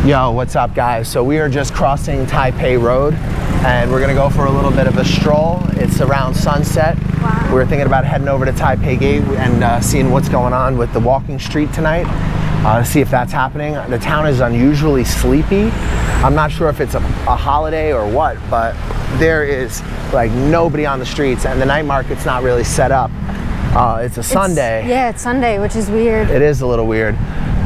Yo, what's up guys? So we are just crossing Taipei Road and we're gonna go for a little bit of a stroll. It's around sunset. Wow. We're thinking about heading over to Taipei Gate and seeing what's going on with the walking street tonight. To see if that's happening. The town is unusually sleepy. I'm not sure if it's a holiday or what, but there is like nobody on the streets and the night market's not really set up. It's a Sunday. Yeah, it's Sunday, which is weird. It is a little weird.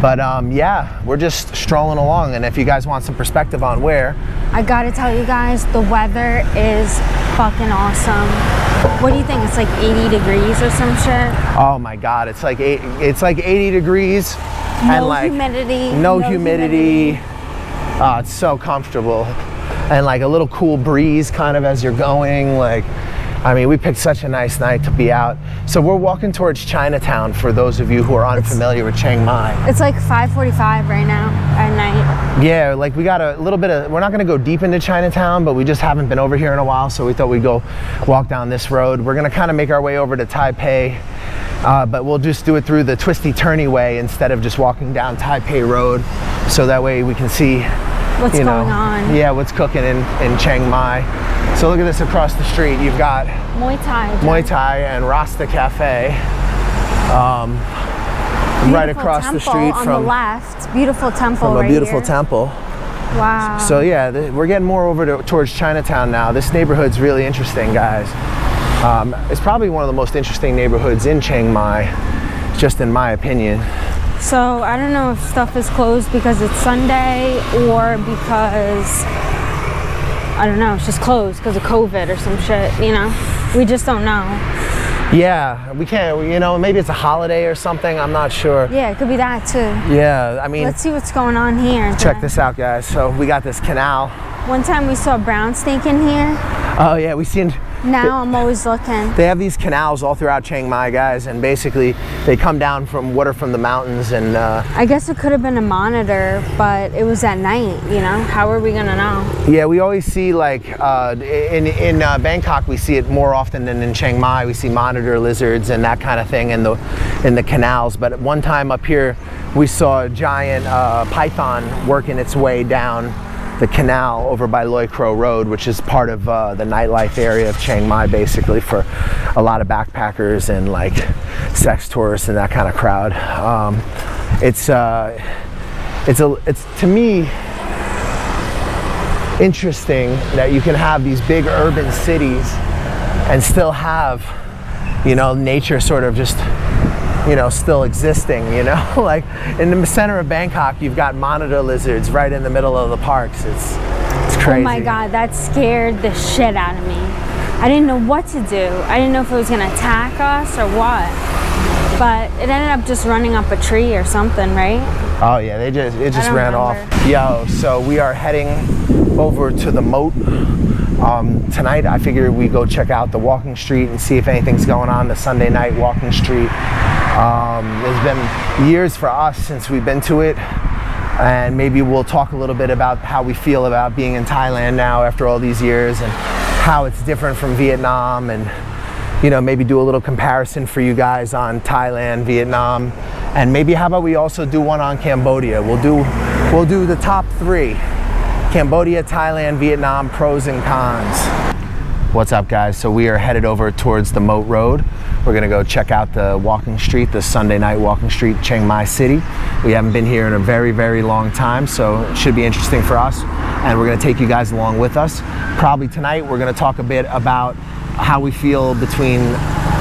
But yeah, we're just strolling along, and if you guys want some perspective on where, I gotta tell you guys, the weather is fucking awesome. What do you think? It's like 80 degrees or some shit? Oh my God, it's like 80 degrees. No and like humidity. No humidity. It's so comfortable. And like a little cool breeze kind of as you're going. Like, I mean, we picked such a nice night to be out. So we're walking towards Chinatown for those of you who are unfamiliar with Chiang Mai. It's like 5:45 right now at night. Yeah, like we got a little bit of, we're not gonna go deep into Chinatown, but we just haven't been over here in a while, so we thought we'd go walk down this road. We're gonna kind of make our way over to Taipei, but we'll just do it through the twisty turny way instead of just walking down Taipei Road, so that way we can see What's going on? Yeah, what's cooking in Chiang Mai. So look at this across the street. You've got Muay Thai. Muay Thai and Rasta Cafe. Right across the street on from the left. Beautiful temple from a right beautiful here. temple. Wow. So yeah, we're getting more over towards Chinatown now. This neighborhood's really interesting, guys. It's probably one of the most interesting neighborhoods in Chiang Mai, just in my opinion. So I don't know if stuff is closed because it's Sunday or because, I don't know, it's just closed because of COVID or some shit, you know? We just don't know. Yeah, we can't, you know, maybe it's a holiday or something, I'm not sure. Yeah, it could be that too. Yeah, I mean. Let's see what's going on here. Check this out, guys. So we got this canal. One time we saw brown snake in here. Oh yeah, we seen. Now I'm always looking. They have these canals all throughout Chiang Mai, guys, and basically they come down from water from the mountains and I guess it could have been a monitor, but it was at night, you know? How are we gonna know? Yeah, we always see like in Bangkok we see it more often than in Chiang Mai. We see monitor lizards and that kind of thing in the canals. But one time up here we saw a giant python working its way down the canal over by Loi Kro Road, which is part of the nightlife area of Chiang Mai, basically for a lot of backpackers and like sex tourists and that kind of crowd. It's to me interesting that you can have these big urban cities and still have, you know, nature sort of just, you know, still existing, you know? Like in the center of Bangkok, you've got monitor lizards right in the middle of the parks. It's crazy. Oh my God, that scared the shit out of me. I didn't know what to do. I didn't know if it was gonna attack us or what. But it ended up just running up a tree or something, right? Oh yeah, it just ran off. Yo, so we are heading over to the moat. Tonight I figured we go check out the walking street and see if anything's going on, the Sunday night walking street. It's been years for us since we've been to it, and maybe we'll talk a little bit about how we feel about being in Thailand now after all these years and how it's different from Vietnam, and you know, maybe do a little comparison for you guys on Thailand, Vietnam, and maybe how about we also do one on Cambodia. We'll do the top 3. Cambodia, Thailand, Vietnam, pros and cons. What's up, guys? So we are headed over towards the Moat Road. We're gonna go check out the walking street, the Sunday night walking street, Chiang Mai City. We haven't been here in a very, very long time, so it should be interesting for us. And we're gonna take you guys along with us. Probably tonight, we're gonna talk a bit about how we feel between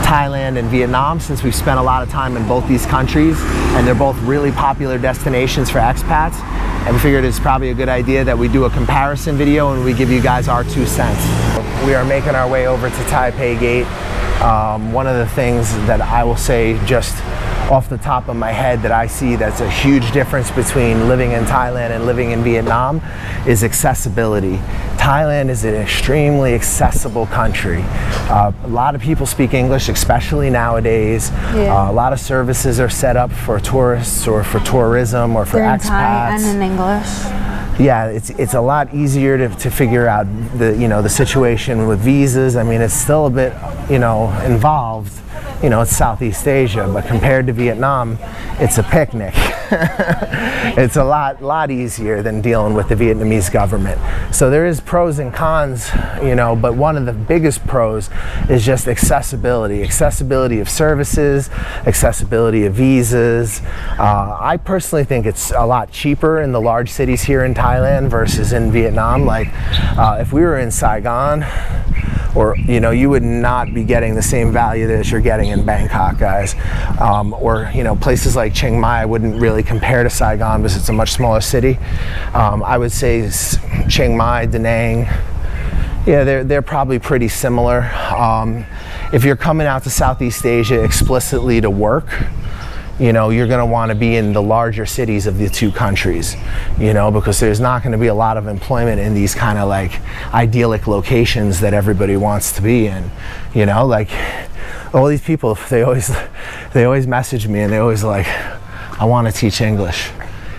Thailand and Vietnam, since we've spent a lot of time in both these countries, and they're both really popular destinations for expats. And we figured it's probably a good idea that we do a comparison video and we give you guys our 2 cents. We are making our way over to Taipei Gate. One of the things that I will say just off the top of my head that I see that's a huge difference between living in Thailand and living in Vietnam is accessibility. Thailand is an extremely accessible country. A lot of people speak English, especially nowadays. Yeah. A lot of services are set up for tourists or for tourism or for They're expats. in Thai and in English. Yeah, it's a lot easier to figure out the situation with visas. I mean, it's still a bit, you know, involved you know, it's Southeast Asia, but compared to Vietnam, it's a picnic. It's a lot easier than dealing with the Vietnamese government. So there is pros and cons, you know, but one of the biggest pros is just accessibility of services, accessibility of visas. I personally think it's a lot cheaper in the large cities here in Thailand versus in Vietnam. Like if we were in Saigon, or, you know, you would not be getting the same value that you're getting in Bangkok, guys. Or, you know, places like Chiang Mai wouldn't really compare to Saigon because it's a much smaller city. I would say Chiang Mai, Da Nang, yeah, they're probably pretty similar. If you're coming out to Southeast Asia explicitly to work, you know, you're going to want to be in the larger cities of the two countries, you know, because there's not going to be a lot of employment in these kind of like idyllic locations that everybody wants to be in, you know, like all these people, they always message me and they always like, I want to teach English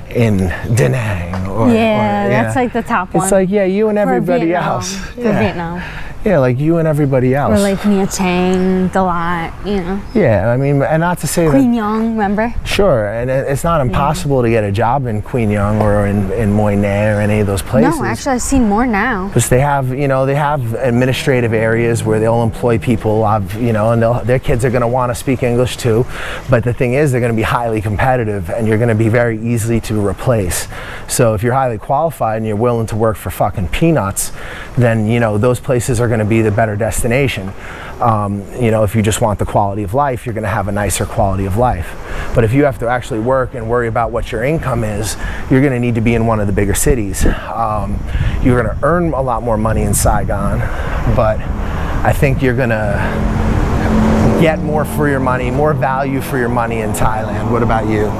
in Da Nang. Or, that's like the top one. It's like, yeah, you and everybody Vietnam, else. For Vietnam. Yeah, like you and everybody else. Or like Nha Trang, Dalat, you know. Yeah, I mean, and not to say Queen Yang, remember? Sure, and it's not impossible to get a job in Queen Yang or in Moi Ne or any of those places. No, actually, I've seen more now. Because they have, you know, they have administrative areas where they'll employ people, you know, and their kids are going to want to speak English too. But the thing is, they're going to be highly competitive, and you're going to be very easy to replace. So if you're highly qualified and you're willing to work for fucking peanuts, then, you know, those places are going to be the better destination. You know, if you just want the quality of life, you're going to have a nicer quality of life. But if you have to actually work and worry about what your income is, you're going to need to be in one of the bigger cities. You're going to earn a lot more money in Saigon, but I think you're going to get more for your money, more value for your money in Thailand. What about you?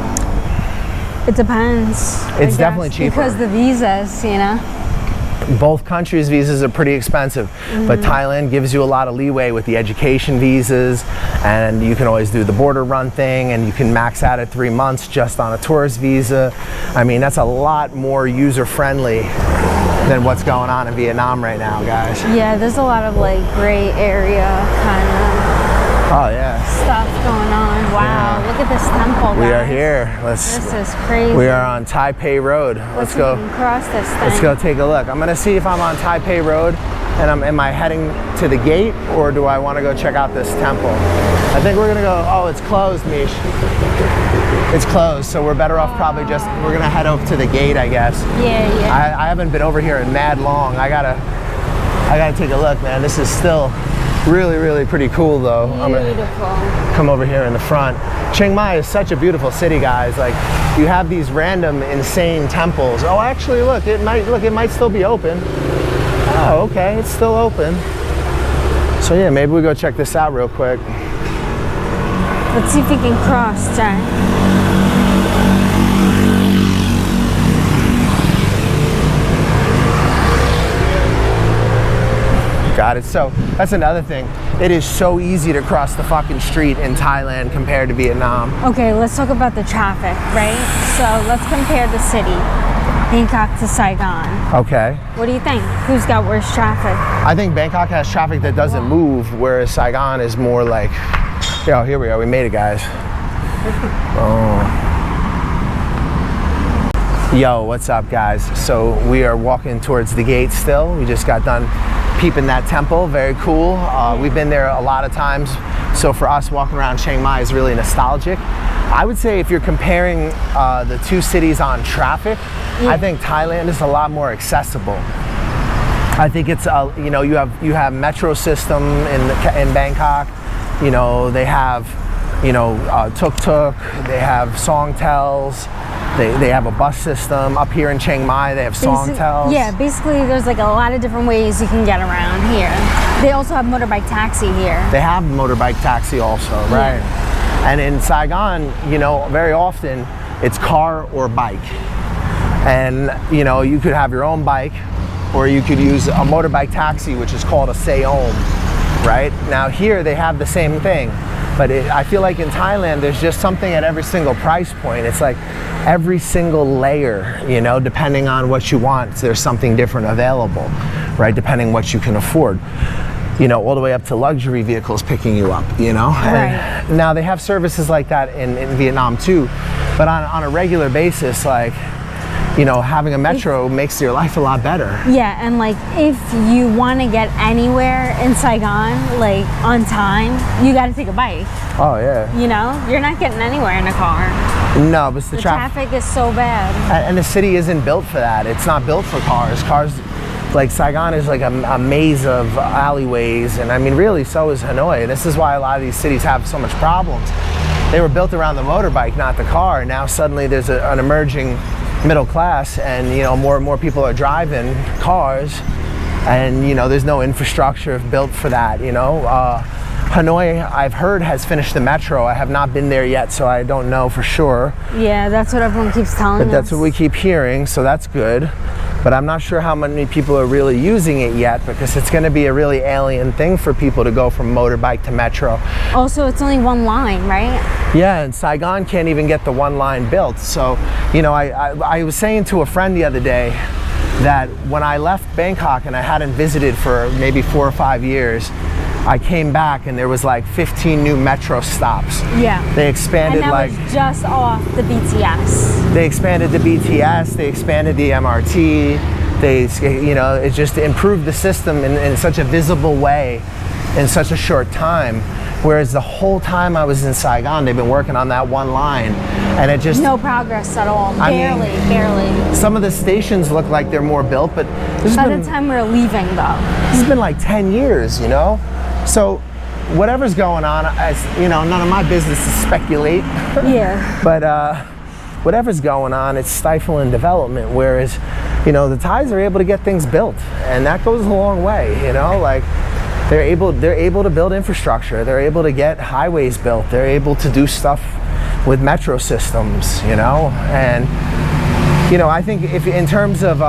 It depends. It's definitely cheaper. Because the visas, you know. Both countries' visas are pretty expensive, but Thailand gives you a lot of leeway with the education visas, and you can always do the border run thing, and you can max out at 3 months just on a tourist visa. I mean, that's a lot more user-friendly than what's going on in Vietnam right now, guys. Yeah, there's a lot of like gray area kind of stuff going on. Wow, look at this temple, guys. We are here. This is crazy. We are on Taipei Road. Let's go cross this thing. Let's go take a look. I'm gonna see if I'm on Taipei Road, and am I heading to the gate, or do I want to go check out this temple? I think we're gonna go. Oh, it's closed, Mish. It's closed, so we're better off probably we're gonna head over to the gate, I guess. Yeah. I haven't been over here in mad long. I gotta take a look, man. This is still really pretty cool, though. Beautiful. I'm gonna come over here in the front. Chiang Mai is such a beautiful city, guys. Like, you have these random insane temples. Oh, actually, look, it might still be open. Oh, okay, it's still open. So yeah, maybe we go check this out real quick. Let's see if we can cross, Jack. Got it. So that's another thing. It is so easy to cross the fucking street in Thailand compared to Vietnam. Okay, let's talk about the traffic, right? So let's compare the city, Bangkok to Saigon. Okay. What do you think? Who's got worse traffic? I think Bangkok has traffic that doesn't move, whereas Saigon is more like, yo, here we are. We made it, guys. Oh. Yo, what's up, guys? So we are walking towards the gate still. We just got done peeping that temple. Very cool. We've been there a lot of times, so for us, walking around Chiang Mai is really nostalgic. I would say if you're comparing the two cities on traffic, I think Thailand is a lot more accessible. I think it's you know, you have metro system in Bangkok. You know, they have, you know, tuk-tuk, they have songtels. They have a bus system. Up here in Chiang Mai, they have songtels. Yeah, basically there's like a lot of different ways you can get around here. They also have motorbike taxi here. They have motorbike taxi also, right? Yeah. And in Saigon, you know, very often it's car or bike. And, you know, you could have your own bike, or you could use a motorbike taxi, which is called a xe ôm, right? Now here they have the same thing. But I feel like in Thailand, there's just something at every single price point. It's like every single layer, you know, depending on what you want, there's something different available, right? Depending what you can afford. you know, all the way up to luxury vehicles picking you up, you know? Right. And now they have services like that in Vietnam too, but on a regular basis, like, you know, having a metro makes your life a lot better. Yeah, and like if you want to get anywhere in Saigon, like on time, you got to take a bike. Oh yeah. You know, you're not getting anywhere in a car. No, but it's the traffic is so bad. And the city isn't built for that. It's not built for cars. Like Saigon is like a maze of alleyways, and I mean, really, so is Hanoi. And this is why a lot of these cities have so much problems. They were built around the motorbike, not the car. Now suddenly there's an emerging middle class, and you know, more and more people are driving cars, and you know, there's no infrastructure built for that. You know, Hanoi, I've heard, has finished the metro. I have not been there yet, so I don't know for sure. Yeah, that's what everyone keeps telling us. But that's what we keep hearing, so that's good. But I'm not sure how many people are really using it yet, because it's going to be a really alien thing for people to go from motorbike to metro. Also, it's only one line, right? Yeah, and Saigon can't even get the one line built. So, you know, I was saying to a friend the other day that when I left Bangkok and I hadn't visited for maybe 4 or 5 years, I came back and there was like 15 new metro stops. Yeah. They expanded, and that was just off the BTS. They expanded the BTS, they expanded the MRT, they, you know, it just improved the system in such a visible way in such a short time. Whereas the whole time I was in Saigon, they've been working on that one line, and it just... No progress at all, barely. Some of the stations look like they're more built, but... By the time we were leaving, though. This has been like 10 years, you know? So whatever's going on, you know, none of my business to speculate. Yeah. But whatever's going on, it's stifling development, whereas, you know, the Thais are able to get things built, and that goes a long way, you know? Like, they're able to build infrastructure, they're able to get highways built, they're able to do stuff with metro systems, you know? And, you know, I think if in terms of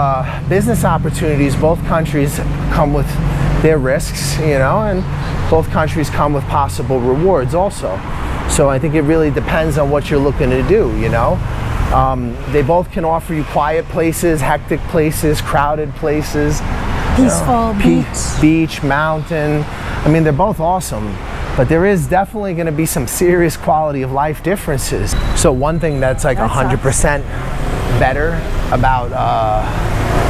business opportunities, both countries come with their risks, you know, and both countries come with possible rewards also. So I think it really depends on what you're looking to do, you know. They both can offer you quiet places, hectic places, crowded places. Peaceful, beach, mountain. I mean, they're both awesome, but there is definitely going to be some serious quality of life differences. So one thing that's like 100% better about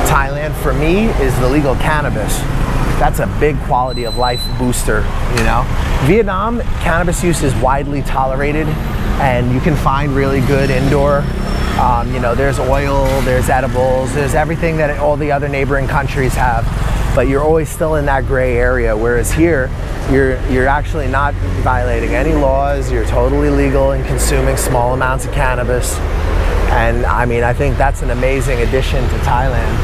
Thailand for me is the legal cannabis. That's a big quality of life booster, you know. Vietnam, cannabis use is widely tolerated, and you can find really good indoor. You know, there's oil, there's edibles, there's everything that all the other neighboring countries have, but you're always still in that gray area, whereas here, you're actually not violating any laws, you're totally legal in consuming small amounts of cannabis. And I mean, I think that's an amazing addition to Thailand.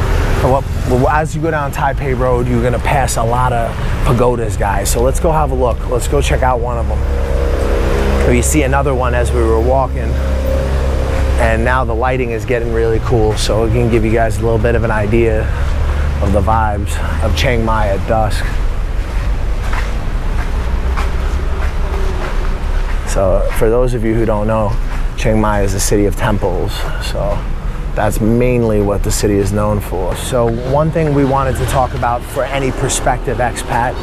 As you go down Taipei Road, you're gonna pass a lot of pagodas, guys. So let's go have a look. Let's go check out one of them. You see another one as we were walking. And now the lighting is getting really cool, so we can give you guys a little bit of an idea of the vibes of Chiang Mai at dusk. So for those of you who don't know, Chiang Mai is a city of temples, so that's mainly what the city is known for. So one thing we wanted to talk about for any prospective expat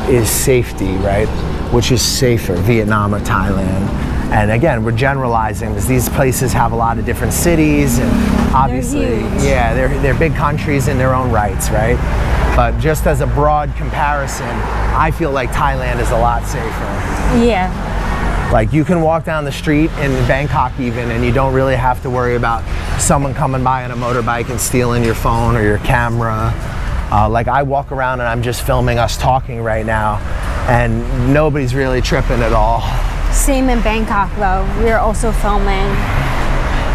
is safety, right? Which is safer, Vietnam or Thailand? And again, we're generalizing because these places have a lot of different cities, and obviously, yeah, they're big countries in their own rights, right? But just as a broad comparison, I feel like Thailand is a lot safer. Yeah. Like, you can walk down the street in Bangkok even, and you don't really have to worry about someone coming by on a motorbike and stealing your phone or your camera. Like, I walk around and I'm just filming us talking right now, and nobody's really tripping at all. Same in Bangkok though. We were also filming.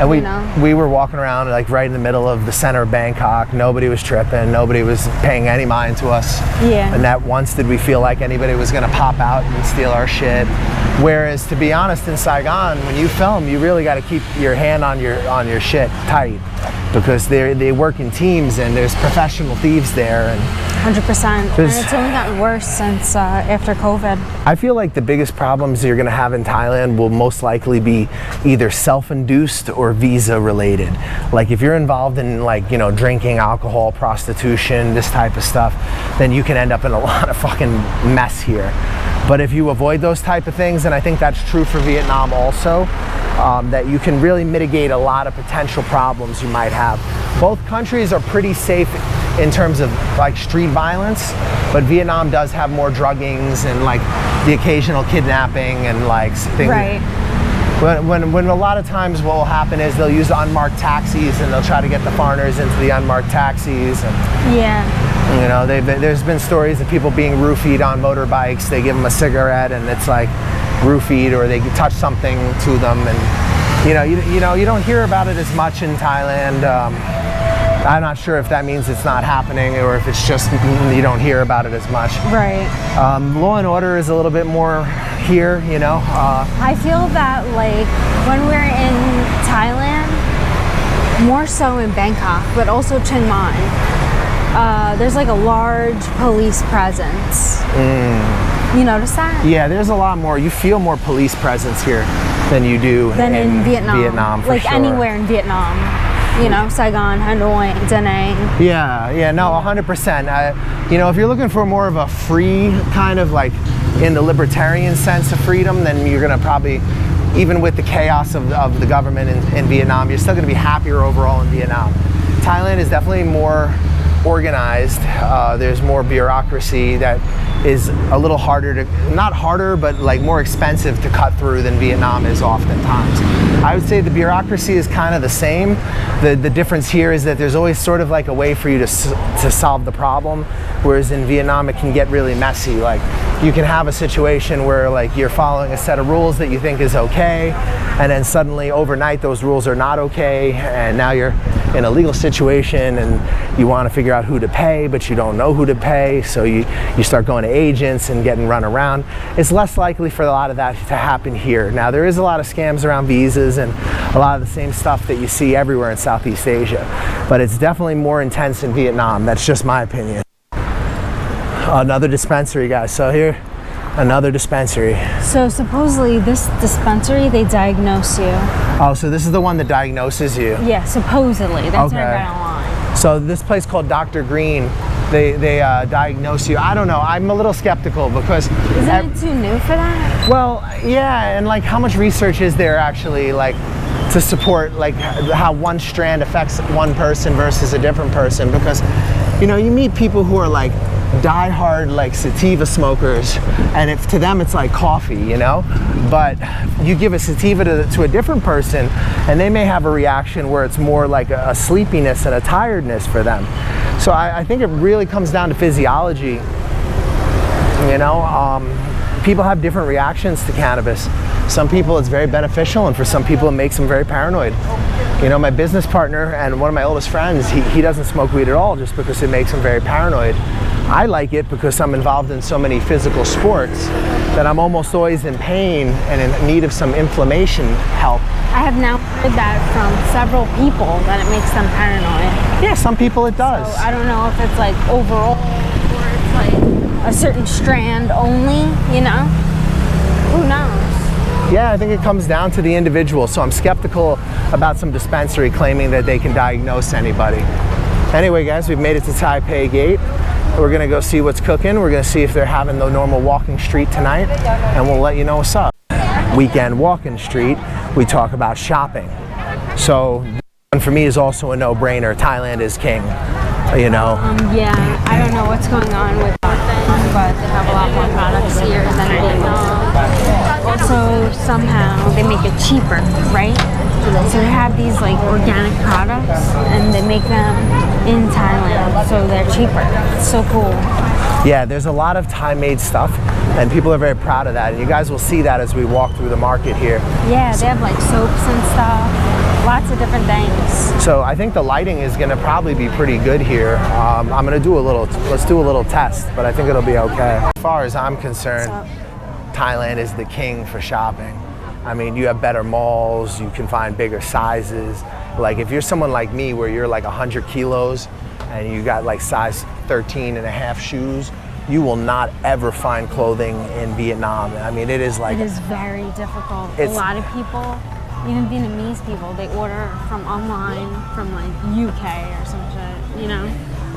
And we were walking around like right in the middle of the center of Bangkok. Nobody was tripping. Nobody was paying any mind to us. Yeah. And not once did we feel like anybody was gonna pop out and steal our shit. Whereas, to be honest, in Saigon, when you film, you really got to keep your hand on your shit tight. because they work in teams and there's professional thieves there. And 100%. And it's only gotten worse since after COVID. I feel like the biggest problems you're going to have in Thailand will most likely be either self-induced or visa related. Like if you're involved in like, you know, drinking, alcohol, prostitution, this type of stuff, then you can end up in a lot of fucking mess here. But if you avoid those type of things, and I think that's true for Vietnam also, that you can really mitigate a lot of potential problems you might have. Both countries are pretty safe in terms of like street violence, but Vietnam does have more druggings and like the occasional kidnapping and like things. Right. When a lot of times what will happen is they'll use unmarked taxis and they'll try to get the foreigners into the unmarked taxis. And, yeah. you know, there's been stories of people being roofied on motorbikes. They give them a cigarette and it's like roofied, or they touch something to them, and you don't hear about it as much in Thailand. I'm not sure if that means it's not happening or if it's just you don't hear about it as much. Right. Law and order is a little bit more here, you know. I feel that like when we're in Thailand, more so in Bangkok, but also Chiang Mai, there's like a large police presence. You notice that? Yeah, there's a lot more. You feel more police presence here than you do in Vietnam. For like sure. Anywhere in Vietnam. You know, Saigon, Hanoi, Da Nang. Yeah, no, 100%. You know, if you're looking for more of a free kind of like in the libertarian sense of freedom, then you're gonna probably, even with the chaos of the government in Vietnam, you're still gonna be happier overall in Vietnam. Thailand is definitely more organized. There's more bureaucracy that is a little harder to, not harder, but like more expensive to cut through than Vietnam is oftentimes. I would say the bureaucracy is kind of the same. The difference here is that there's always sort of like a way for you to solve the problem, whereas in Vietnam it can get really messy. Like you can have a situation where like you're following a set of rules that you think is okay, and then suddenly overnight those rules are not okay, and now you're in a legal situation and you want to figure out who to pay, but you don't know who to pay, so you start going to agents and getting run around. It's less likely for a lot of that to happen here. Now there is a lot of scams around visas and a lot of the same stuff that you see everywhere in Southeast Asia, but it's definitely more intense in Vietnam. That's just my opinion. Another dispensary, guys. So here, another dispensary. So supposedly this dispensary, they diagnose you. Oh, so this is the one that diagnoses you? Yeah, supposedly. That's okay. what I read online. So this place called Dr. Green, they diagnose you. I don't know. I'm a little skeptical because... Isn't it too new for that? Well, yeah, and like how much research is there actually like to support like how one strand affects one person versus a different person? Because, you know, you meet people who are like die-hard like sativa smokers, and if to them it's like coffee, you know, but you give a sativa to a different person and they may have a reaction where it's more like a sleepiness and a tiredness for them. So I think it really comes down to physiology, you know. People have different reactions to cannabis. Some people it's very beneficial, and for some people it makes them very paranoid. You know, my business partner and one of my oldest friends, he doesn't smoke weed at all just because it makes him very paranoid. I like it because I'm involved in so many physical sports that I'm almost always in pain and in need of some inflammation help. I have now heard that from several people that it makes them paranoid. Yeah, some people it does. So I don't know if it's like overall or it's like a certain strand only, you know? Who knows? Yeah, I think it comes down to the individual. So I'm skeptical about some dispensary claiming that they can diagnose anybody. Anyway, guys, we've made it to Taipei Gate. We're gonna go see what's cooking. We're gonna see if they're having the normal walking street tonight, and we'll let you know what's up. Weekend walking street, we talk about shopping. So, for me is also a no-brainer. Thailand is king, you know. Yeah, I don't know what's going on with them, but they have a lot more products here than I know. Also, somehow they make it cheaper, right? So they have these like organic products and they make them in Thailand, so they're cheaper. It's so cool. Yeah, there's a lot of Thai-made stuff, and people are very proud of that. And you guys will see that as we walk through the market here. Yeah, they have like soaps and stuff, lots of different things. So I think the lighting is gonna probably be pretty good here. I'm gonna do let's do a little test, but I think it'll be okay. As far as I'm concerned, Thailand is the king for shopping. I mean, you have better malls, you can find bigger sizes. Like if you're someone like me where you're like 100 kilos and you got like size 13 and a half shoes, you will not ever find clothing in Vietnam. I mean, it is like... It is very difficult. A lot of people, even Vietnamese people, they order from online from like UK or some shit, you know,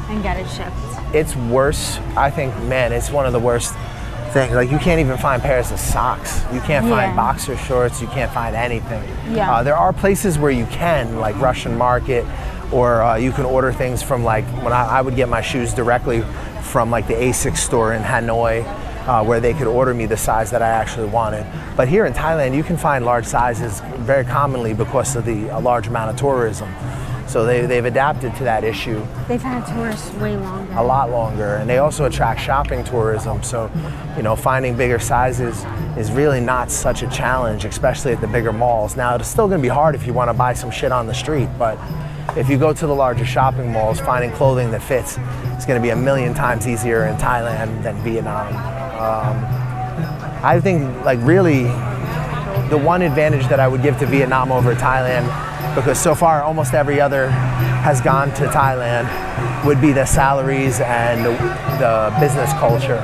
and get it shipped. It's worse. I think, man, it's one of the worst things. Like you can't even find pairs of socks. You can't find boxer shorts. You can't find anything. Yeah. There are places where you can, like Russian Market, or you can order things from like, when I would get my shoes directly from like the ASICS store in Hanoi, where they could order me the size that I actually wanted. But here in Thailand, you can find large sizes very commonly because of the large amount of tourism. So they've adapted to that issue. They've had tourists way longer. A lot longer, and they also attract shopping tourism. So, you know, finding bigger sizes is really not such a challenge, especially at the bigger malls. Now, it's still gonna be hard if you wanna buy some shit on the street, but if you go to the larger shopping malls, finding clothing that fits is gonna be a million times easier in Thailand than Vietnam. I think, like, really, the one advantage that I would give to Vietnam over Thailand, because so far almost every other has gone to Thailand, would be the salaries and the business culture.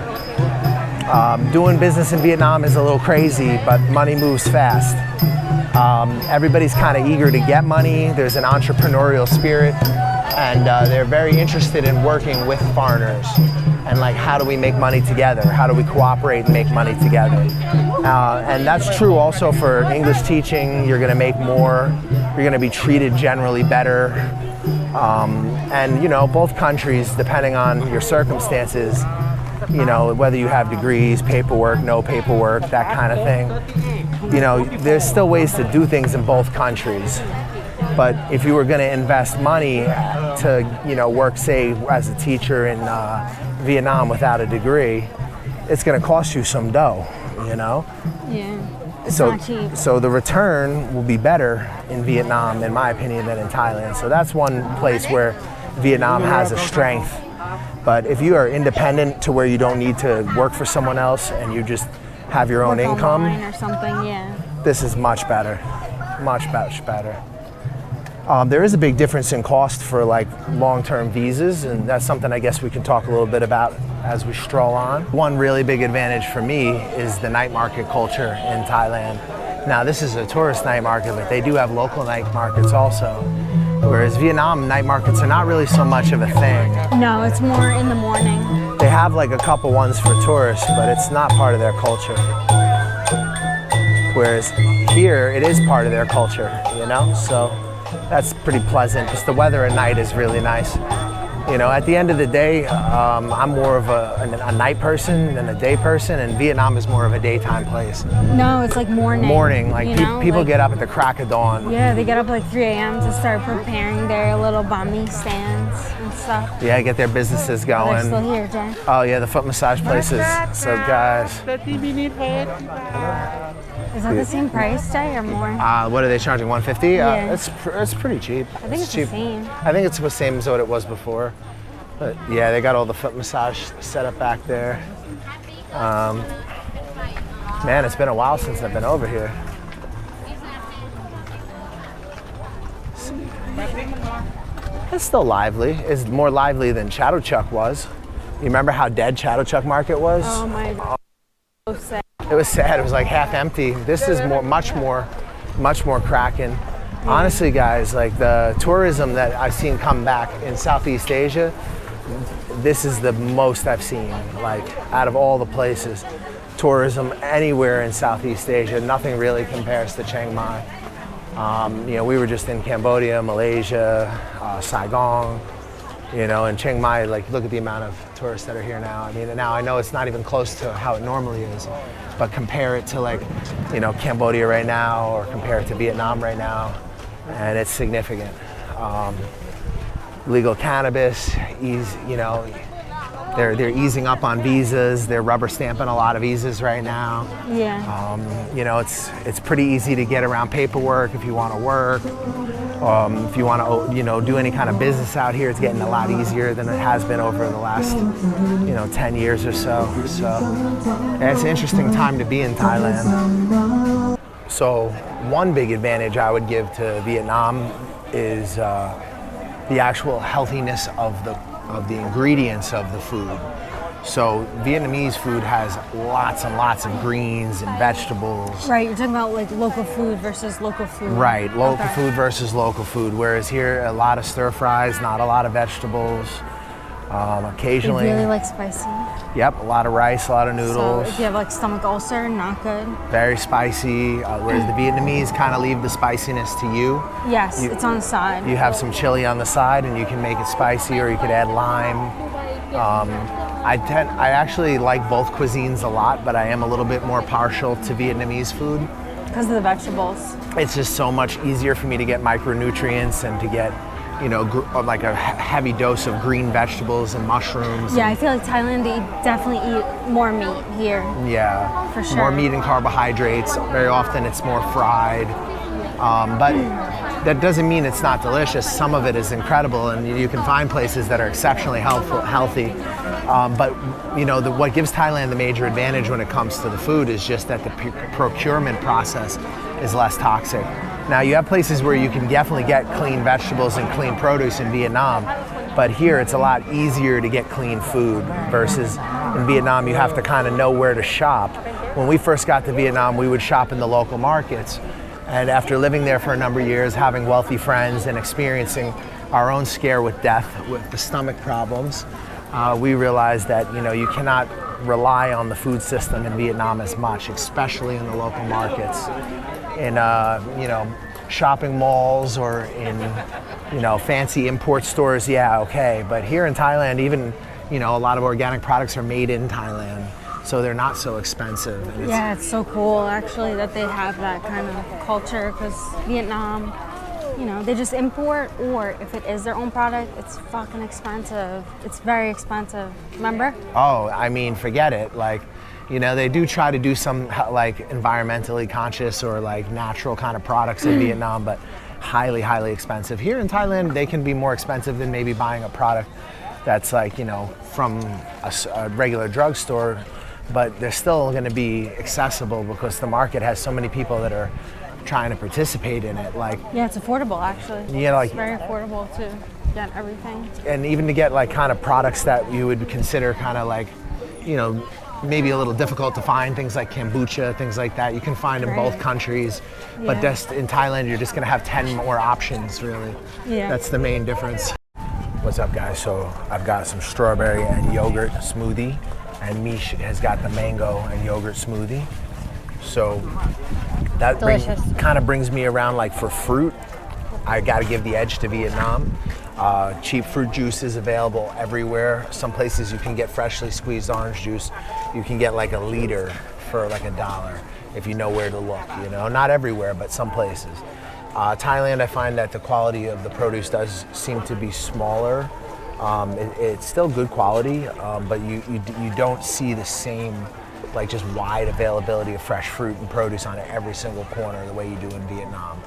Doing business in Vietnam is a little crazy, but money moves fast. Everybody's kind of eager to get money. There's an entrepreneurial spirit, and they're very interested in working with foreigners. And like, how do we make money together? How do we cooperate and make money together? And that's true also for English teaching. You're gonna make more, you're gonna be treated generally better. And you know, both countries, depending on your circumstances, you know, whether you have degrees, paperwork, no paperwork, that kind of thing, you know, there's still ways to do things in both countries. But if you were gonna invest money to, you know, work, say, as a teacher in Vietnam without a degree, it's going to cost you some dough, you know? Yeah, it's not cheap. So the return will be better in Vietnam, in my opinion, than in Thailand. So that's one place where Vietnam has a strength. But if you are independent to where you don't need to work for someone else and you just have your own income, or something, yeah. This is much better, much better. There is a big difference in cost for like long-term visas, and that's something I guess we can talk a little bit about as we stroll on. One really big advantage for me is the night market culture in Thailand. Now this is a tourist night market, but they do have local night markets also. Whereas Vietnam, night markets are not really so much of a thing. No, it's more in the morning. They have like a couple ones for tourists, but it's not part of their culture. Whereas here, it is part of their culture, you know? So that's pretty pleasant. Just the weather at night is really nice. You know, at the end of the day, I'm more of a night person than a day person, and Vietnam is more of a daytime place. No, it's like morning. Morning, like you know? people get up at the crack of dawn. Yeah, they get up like 3 a.m. to start preparing their little banh mi stands and stuff. Yeah, get their businesses going. They're still here, Jay. Oh yeah, the foot massage places. So guys. 30-minute wait. Is that the same price, Jay, or more? What are they charging? 150? Yeah. It's pretty cheap. I think it's cheap. the same. I think it's the same as what it was before. But yeah, they got all the foot massage set up back there. Man, it's been a while since I've been over here. It's still lively. It's more lively than Chatuchak was. You remember how dead Chatuchak Market was? Oh my God. So sad. It was sad. It was like half empty. This is much more cracking. Honestly, guys, like the tourism that I've seen come back in Southeast Asia, this is the most I've seen. Like out of all the places, tourism anywhere in Southeast Asia, nothing really compares to Chiang Mai. You know, we were just in Cambodia, Malaysia, Saigon. You know, in Chiang Mai, like look at the amount of tourists that are here now. I mean, now I know it's not even close to how it normally is, but compare it to like, you know, Cambodia right now, or compare it to Vietnam right now, and it's significant. Legal cannabis, you know, they're easing up on visas. They're rubber stamping a lot of visas right now. Yeah. You know, it's pretty easy to get around paperwork if you want to work. If you want to, you know, do any kind of business out here, it's getting a lot easier than it has been over the last, you know, 10 years or so. So yeah, it's an interesting time to be in Thailand. So one big advantage I would give to Vietnam is the actual healthiness of the ingredients of the food. So Vietnamese food has lots and lots of greens and vegetables. Right, you're talking about like local food versus local food. Right, local food versus local food. Whereas here, a lot of stir fries, not a lot of vegetables. Occasionally. You really like spicy? Yep, a lot of rice, a lot of noodles. So if you have like stomach ulcer, not good. Very spicy, whereas the Vietnamese kind of leave the spiciness to you. Yes, it's on the side. You have some chili on the side and you can make it spicy, or you could add lime. I actually like both cuisines a lot, but I am a little bit more partial to Vietnamese food. Because of the vegetables. It's just so much easier for me to get micronutrients and to get, you know, like a heavy dose of green vegetables and mushrooms. Yeah, I feel like Thailand, they definitely eat more meat here. Yeah, for sure. More meat and carbohydrates. Very often it's more fried. But that doesn't mean it's not delicious. Some of it is incredible, and you can find places that are exceptionally healthy. But you know, what gives Thailand the major advantage when it comes to the food is just that the procurement process is less toxic. Now you have places where you can definitely get clean vegetables and clean produce in Vietnam, but here it's a lot easier to get clean food versus in Vietnam you have to kind of know where to shop. When we first got to Vietnam, we would shop in the local markets. And after living there for a number of years, having wealthy friends and experiencing our own scare with death, with the stomach problems, we realized that, you know, you cannot rely on the food system in Vietnam as much, especially in the local markets. In you know, shopping malls or in, you know, fancy import stores, yeah, okay. But here in Thailand, even, you know, a lot of organic products are made in Thailand, so they're not so expensive. And yeah, it's so cool actually that they have that kind of culture, because Vietnam, you know, they just import, or if it is their own product, it's fucking expensive. It's very expensive, remember? Oh, I mean, forget it. Like, you know, they do try to do some like environmentally conscious or like natural kind of products in Vietnam, but highly, highly expensive. Here in Thailand, they can be more expensive than maybe buying a product that's like, you know, from a regular drugstore, but they're still going to be accessible because the market has so many people that are trying to participate in it. Like, yeah, it's affordable actually. Yeah, like it's very affordable to get everything. And even to get like kind of products that you would consider kind of like, you know, maybe a little difficult to find, things like kombucha, things like that, you can find in both countries. Yeah. But just in Thailand, you're just gonna have 10 more options, really. Yeah. That's the main difference. What's up, guys? So I've got some strawberry and yogurt smoothie, and Mish has got the mango and yogurt smoothie. So that kind of brings me around, like for fruit, I gotta give the edge to Vietnam. Cheap fruit juice is available everywhere. Some places you can get freshly squeezed orange juice. You can get like a liter for like $1 if you know where to look, you know. Not everywhere, but some places. Thailand, I find that the quality of the produce does seem to be smaller. It's still good quality, but you don't see the same like just wide availability of fresh fruit and produce on every single corner the way you do in Vietnam.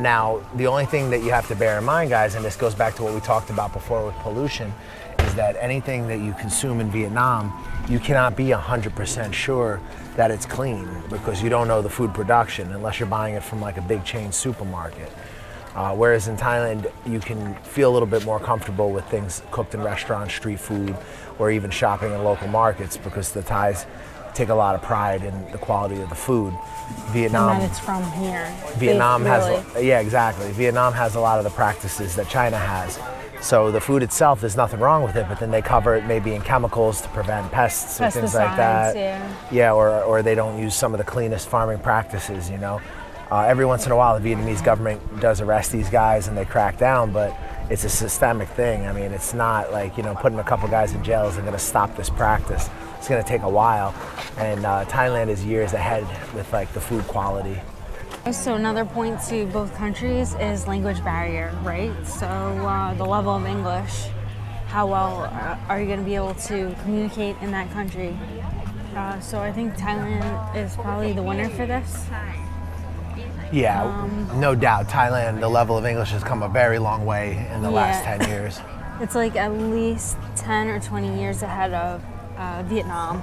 Now, the only thing that you have to bear in mind, guys, and this goes back to what we talked about before with pollution, is that anything that you consume in Vietnam, you cannot be 100% sure that it's clean because you don't know the food production unless you're buying it from like a big chain supermarket. Whereas in Thailand, you can feel a little bit more comfortable with things cooked in restaurants, street food, or even shopping in local markets because the Thais take a lot of pride in the quality of the food. Vietnam, and that it's from here. Vietnam yeah, exactly. Vietnam has a lot of the practices that China has. So the food itself, there's nothing wrong with it, but then they cover it maybe in chemicals to prevent pests or things like that. Yeah, or they don't use some of the cleanest farming practices, you know. Every once in a while, the Vietnamese government does arrest these guys and they crack down, but it's a systemic thing. I mean, it's not like, you know, putting a couple guys in jail isn't going to stop this practice. It's going to take a while, and Thailand is years ahead with like the food quality. So another point to both countries is language barrier, right? So the level of English, how well are you going to be able to communicate in that country? So I think Thailand is probably the winner for this. Yeah, no doubt. Thailand, the level of English has come a very long way in the last 10 years. It's like at least 10 or 20 years ahead of Vietnam.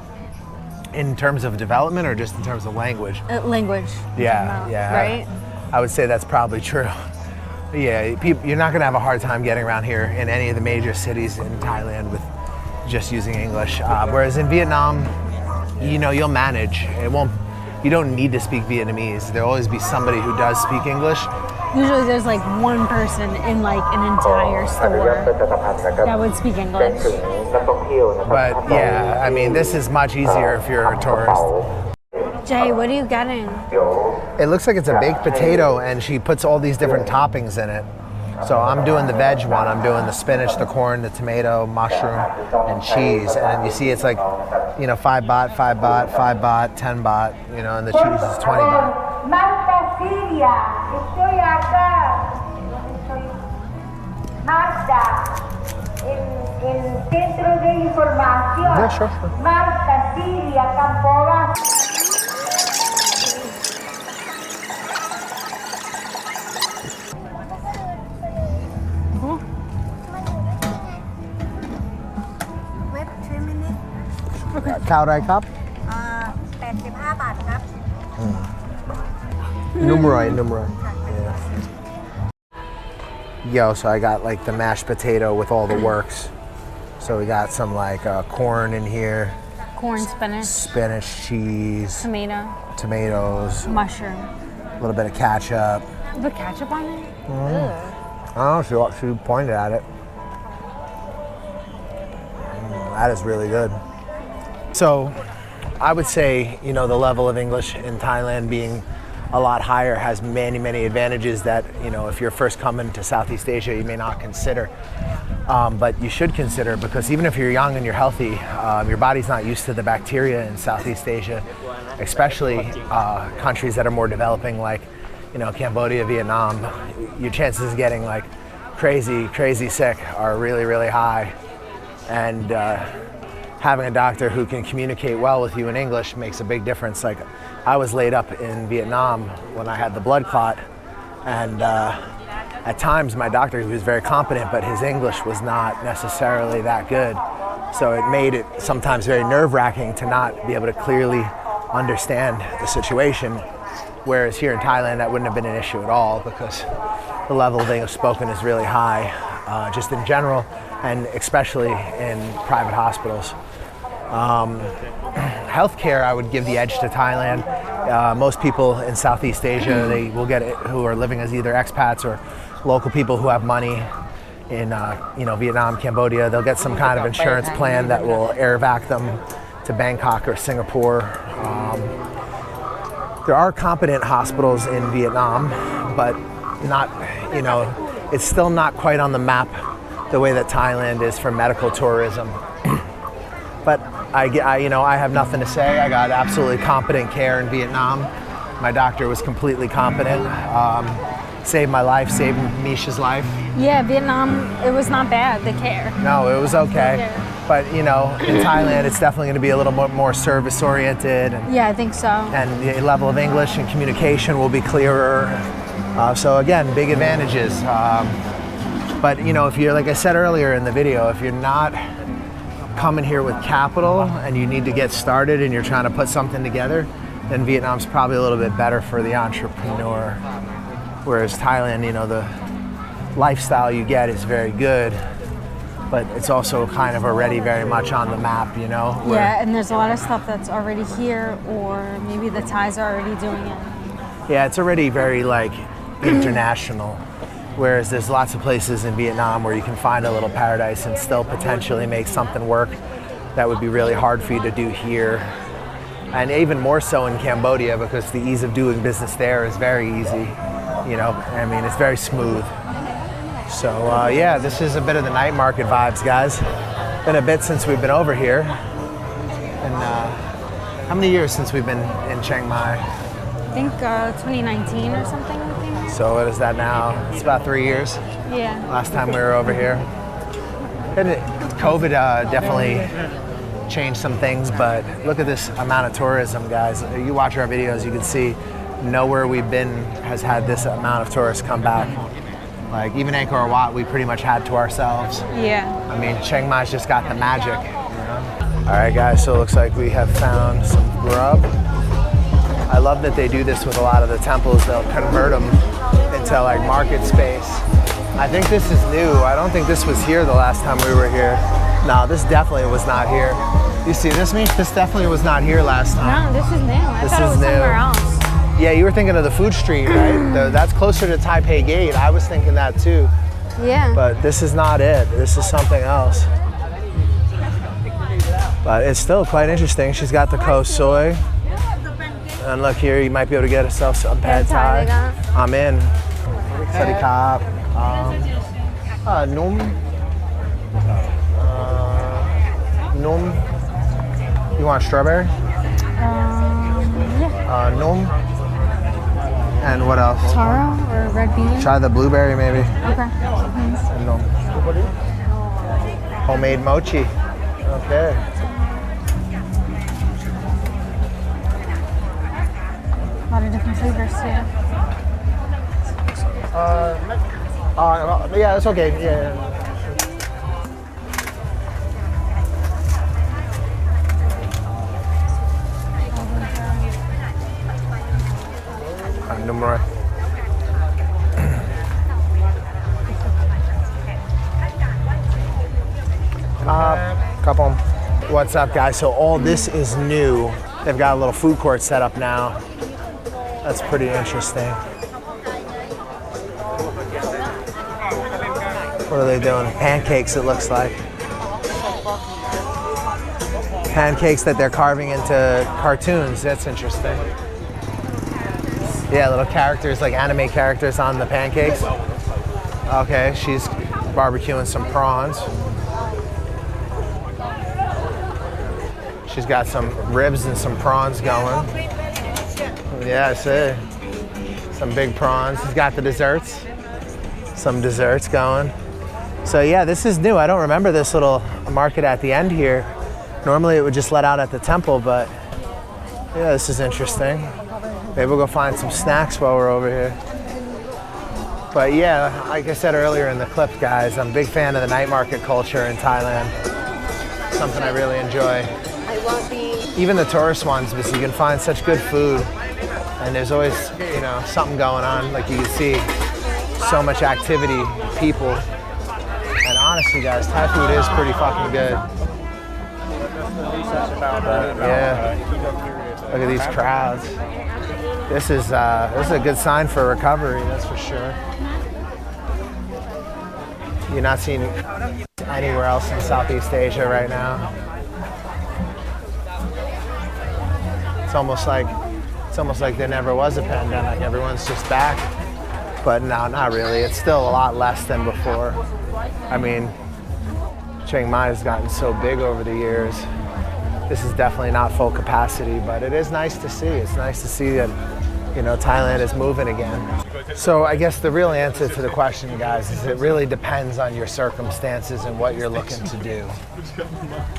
in terms of development or just in terms of language? Language. Yeah, yeah. Right? I would say that's probably true. Yeah, you're not going to have a hard time getting around here in any of the major cities in Thailand with just using English. Whereas in Vietnam, you know, you'll manage. You don't need to speak Vietnamese. There'll always be somebody who does speak English. Usually there's like one person in like an entire store that would speak English. But yeah, I mean, this is much easier if you're a tourist. Jay, what are you getting? It looks like it's a baked potato and she puts all these different toppings in it. So I'm doing the veg one. I'm doing the spinach, the corn, the tomato, mushroom, and cheese. And you see it's like, you know, 5 baht, 5 baht, 5 baht, 10 baht, you know, and the cheese is 20 baht. Yeah, sure. Cow Rai Cup? 85 บาทครับ Numroi. Yo, so I got like the mashed potato with all the works. So we got some like corn in here. Corn, spinach, cheese, tomatoes, mushroom. a little bit of ketchup. The ketchup on it? Oh, she pointed at it. That is really good. So I would say, you know, the level of English in Thailand being a lot higher has many, many advantages that, you know, if you're first coming to Southeast Asia, you may not consider. But you should consider, because even if you're young and you're healthy, your body's not used to the bacteria in Southeast Asia, especially countries that are more developing like, you know, Cambodia, Vietnam. Your chances of getting like crazy sick are really, really high. And having a doctor who can communicate well with you in English makes a big difference. Like, I was laid up in Vietnam when I had the blood clot, and at times my doctor, he was very competent, but his English was not necessarily that good. So it made it sometimes very nerve-wracking to not be able to clearly understand the situation. Whereas here in Thailand, that wouldn't have been an issue at all, because the level of English spoken is really high, just in general, and especially in private hospitals. Healthcare, I would give the edge to Thailand. Most people in Southeast Asia, they will get it, who are living as either expats or local people who have money in you know, Vietnam, Cambodia. They'll get some kind of insurance plan that will air vac them to Bangkok or Singapore. There are competent hospitals in Vietnam, but not, you know, it's still not quite on the map the way that Thailand is for medical tourism. But you know, I have nothing to say. I got absolutely competent care in Vietnam. My doctor was completely competent. Saved my life, saved Misha's life. Yeah, Vietnam, it was not bad, the care. No, it was okay. Yeah. But you know, in Thailand, it's definitely going to be a little more service oriented. And, Yeah, I think so. and the level of English and communication will be clearer. So again, big advantages. But you know, if you're, like I said earlier in the video, if you're not coming here with capital and you need to get started and you're trying to put something together, then Vietnam's probably a little bit better for the entrepreneur. Whereas Thailand, you know, the lifestyle you get is very good, but it's also kind of already very much on the map, you know? Yeah, and there's a lot of stuff that's already here, or maybe the Thais are already doing it. Yeah, it's already very like international. Whereas there's lots of places in Vietnam where you can find a little paradise and still potentially make something work that would be really hard for you to do here. And even more so in Cambodia, because the ease of doing business there is very easy. You know, I mean, it's very smooth. So yeah, this is a bit of the night market vibes, guys. Been a bit since we've been over here. And how many years since we've been in Chiang Mai? I think 2019 or something, I think. So what is that now? It's about 3 years. Yeah. Last time we were over here. And COVID definitely changed some things, but look at this amount of tourism, guys. You watch our videos, you can see nowhere we've been has had this amount of tourists come back. Like even Angkor Wat, we pretty much had to ourselves. Yeah. I mean, Chiang Mai's just got the magic, you know? All right, guys, so it looks like we have found some grub. I love that they do this with a lot of the temples. They'll convert them into like market space. I think this is new. I don't think this was here the last time we were here. No, this definitely was not here. You see this, Mish? This definitely was not here last time. No, this is new. I thought it was somewhere else. Yeah, you were thinking of the food street, right? That's closer to Taipei Gate. I was thinking that too. Yeah. But this is not it. This is something else. But it's still quite interesting. She's got the ko soy. And look here, you might be able to get yourself some pad thai. I'm in. Sadi kap. Num. Num. You want strawberry? Yeah. Num. And what else? Taro or red bean? Try the blueberry maybe. Okay. And num. Homemade mochi. Okay. A lot of different flavors too. Yeah, it's okay. Yeah. Numero. Couple. What's up, guys? So all this is new. They've got a little food court set up now. That's pretty interesting. What are they doing? Pancakes, it looks like. Pancakes that they're carving into cartoons. That's interesting. Yeah, little characters, like anime characters on the pancakes. Okay, she's barbecuing some prawns. She's got some ribs and some prawns going. Yeah, I see. Some big prawns. She's got the desserts. Some desserts going. So yeah, this is new. I don't remember this little market at the end here. Normally it would just let out at the temple, but yeah, this is interesting. Maybe we'll go find some snacks while we're over here. But yeah, like I said earlier in the clip, guys, I'm a big fan of the night market culture in Thailand. Something I really enjoy. Even the tourist ones, because you can find such good food. And there's always, you know, something going on. Like you can see so much activity, people. And honestly, guys, Thai food is pretty fucking good. Yeah. Look at these crowds. This is a good sign for recovery, that's for sure. You're not seeing anywhere else in Southeast Asia right now. It's almost like there never was a pandemic. Everyone's just back. But no, not really. It's still a lot less than before. I mean, Chiang Mai has gotten so big over the years. This is definitely not full capacity, but it is nice to see. It's nice to see that, you know, Thailand is moving again. So I guess the real answer to the question, guys, is it really depends on your circumstances and what you're looking to do.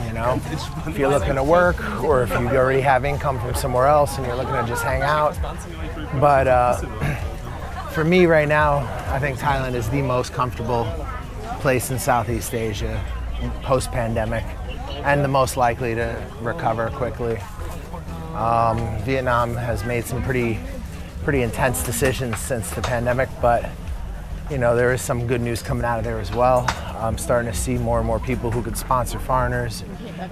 You know, if you're looking to work or if you already have income from somewhere else and you're looking to just hang out. But for me right now, I think Thailand is the most comfortable place in Southeast Asia post-pandemic and the most likely to recover quickly. Vietnam has made some pretty intense decisions since the pandemic, but you know, there is some good news coming out of there as well. I'm starting to see more and more people who can sponsor foreigners,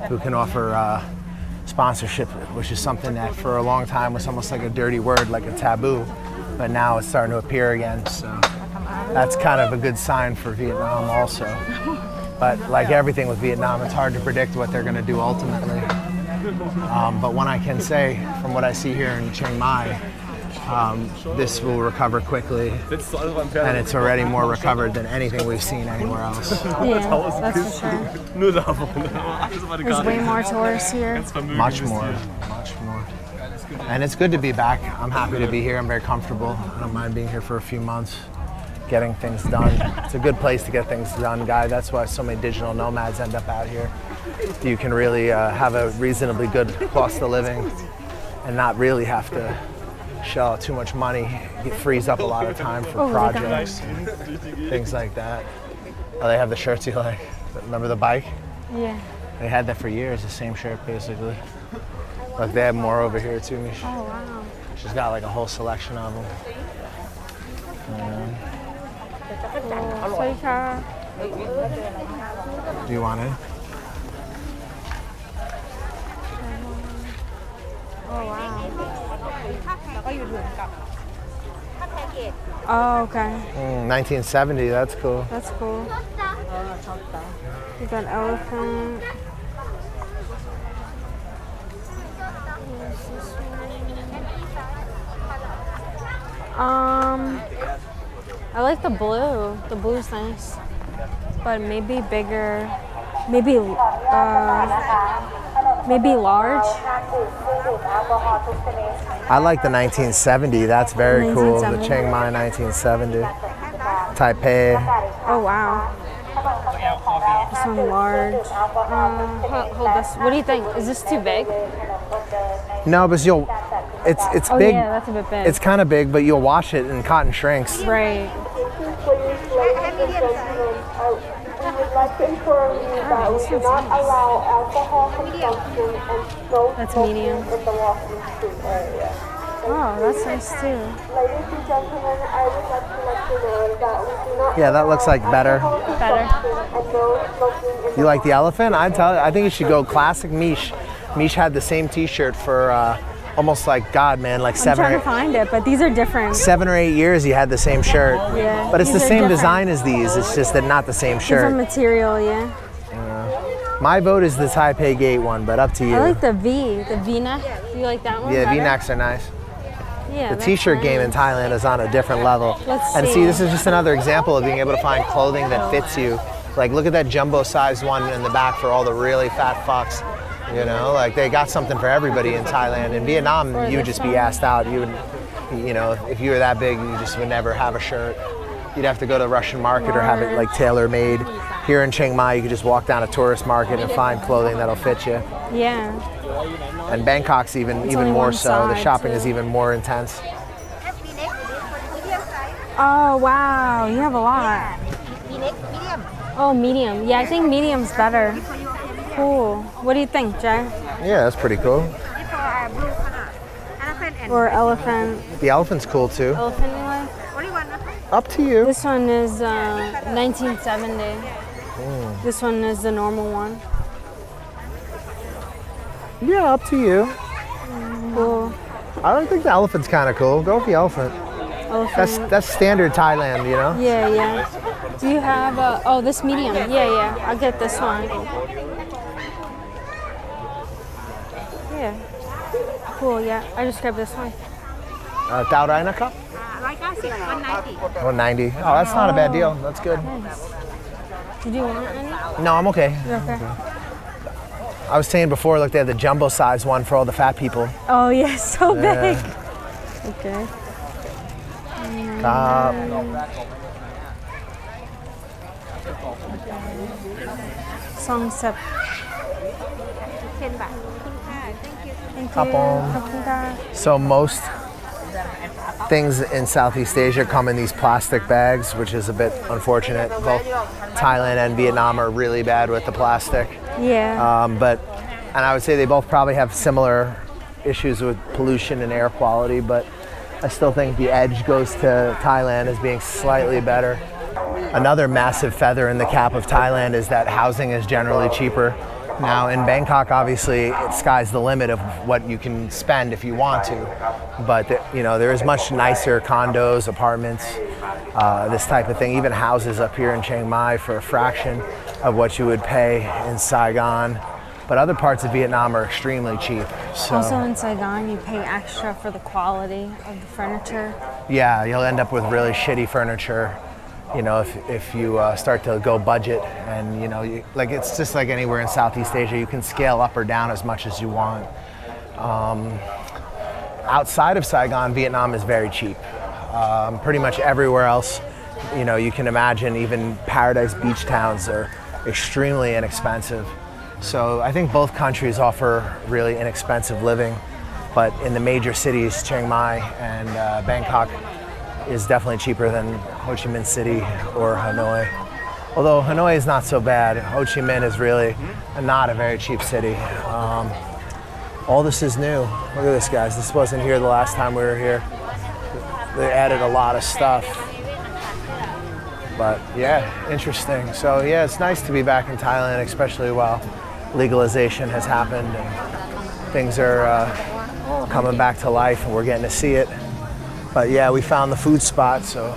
who can offer sponsorship, which is something that for a long time was almost like a dirty word, like a taboo, but now it's starting to appear again. So that's kind of a good sign for Vietnam also. But like everything with Vietnam, it's hard to predict what they're going to do ultimately. But one I can say, from what I see here in Chiang Mai, this will recover quickly, and it's already more recovered than anything we've seen anywhere else. Yeah, that's for sure. There's way more tourists here. Much more. And it's good to be back. I'm happy to be here. I'm very comfortable. I don't mind being here for a few months, getting things done. It's a good place to get things done, guy. That's why so many digital nomads end up out here. You can really have a reasonably good cost of living and not really have to shell out too much money. It frees up a lot of time for projects, things like that. Oh, they have the shirts you like. Remember the bike? Yeah. They had that for years, the same shirt basically. Look, they have more over here too, Mish. Oh, wow. She's got like a whole selection of them. Do you want it? Oh, wow. แล้วก็อยู่ถึงกับถ้าแพ็กเกจ Oh, okay. 1970, that's cool. That's cool. You got elephant. I like the blue. The blue's nice, but maybe bigger. Maybe large. I like the 1970. That's very cool. The 1970. Chiang Mai 1970. Taipei. Oh wow. This one large. Hold this. What do you think? Is this too big? No, but it's Oh big. yeah, that's a bit big. It's kind of big, but you'll wash it and cotton shrinks. Right. ให้มีเดียมไซส์ We would like to inform you that we do not allow alcohol consumption and no That's smoking medium. in the walking street area. Oh, that's nice too. Ladies and gentlemen, I would like to let you know that we do not Yeah, that looks like better. Better. and no smoking in You like the elephant? I think you should go classic Mish. Mish had the same T-shirt for almost like God, man, like I'm trying to 7 find it, but these are different. or 8 years. He had the same shirt. Yeah. But it's the these are same different. design as these. It's just that not the same Different shirt. material, yeah. My vote is the Taipei Gate one, but up to you. I like the V-neck. Do you like that one? Yeah, better? V-necks are nice. Yeah. The that's T-shirt game in nice. Thailand is on a different level. Let's And see. see, this is just another example of being able to find clothing that fits you. Like, look at that jumbo-sized one in the back for all the really fat fucks. You know, like they got something for everybody in Thailand. In Vietnam, you would just be asked out. You would, you know, if you were that big, you just would never have a shirt. You'd have to go to the Russian market or have it like tailor-made. Here in Chiang Mai, you could just walk down a tourist market and find clothing that'll fit you. Yeah. And Bangkok's even only more one so. The side, shopping too. is even more intense. มีเน็กมีเดียมไซส์ Oh wow, you have a lot. มีเน็กมีเดียม Oh, medium. Yeah, I think medium's better. Cool. What do you think, Jay? Yeah, that's pretty cool. นี่ for blue ขนาด elephant and Or elephant? The elephant's cool too. Elephant you like? only one นะคะ Up to you. This one is 1970. This one is the normal one. Yeah, up to you. Cool. I don't think the elephant's kind of cool. Go with the elephant. Elephant. That's standard Thailand, you know. Yeah, yeah. Do you have oh, this medium? Yeah, yeah. I'll get this one. Yeah. Cool, yeah. I just grabbed this one. Tao Rai Nakap? 190 190. Oh, that's not a bad deal. That's good. Nice. Did you want any? No, I'm okay. You're okay. I was saying before, look, they have the jumbo size one for all the fat people. Oh, yeah, so big. Okay. Top. Songsup. 10 บาทขอบคุณค่ะ thank you Thank you. Kapong. Kapong. So most things in Southeast Asia come in these plastic bags, which is a bit unfortunate. Both Thailand and Vietnam are really bad with the plastic. Yeah. And I would say they both probably have similar issues with pollution and air quality, but I still think the edge goes to Thailand as being slightly better. Another massive feather in the cap of Thailand is that housing is generally cheaper. Now in Bangkok, obviously, sky's the limit of what you can spend if you want to. But you know, there is much nicer condos, apartments, this type of thing. Even houses up here in Chiang Mai for a fraction of what you would pay in Saigon. But other parts of Vietnam are extremely cheap. So Also in Saigon, you pay extra for the quality of the furniture. yeah, you'll end up with really shitty furniture. You know, if you start to go budget, and you know, like it's just like anywhere in Southeast Asia, you can scale up or down as much as you want. Outside of Saigon, Vietnam is very cheap. Pretty much everywhere else, you know, you can imagine even paradise beach towns are extremely inexpensive. So I think both countries offer really inexpensive living, but in the major cities, Chiang Mai and Bangkok is definitely cheaper than Ho Chi Minh City or Hanoi. Although Hanoi is not so bad, Ho Chi Minh is really not a very cheap city. All this is new. Look at this, guys. This wasn't here the last time we were here. They added a lot of stuff. But yeah, interesting. So yeah, it's nice to be back in Thailand, especially while legalization has happened and things are coming back to life and we're getting to see it. But yeah, we found the food spot, so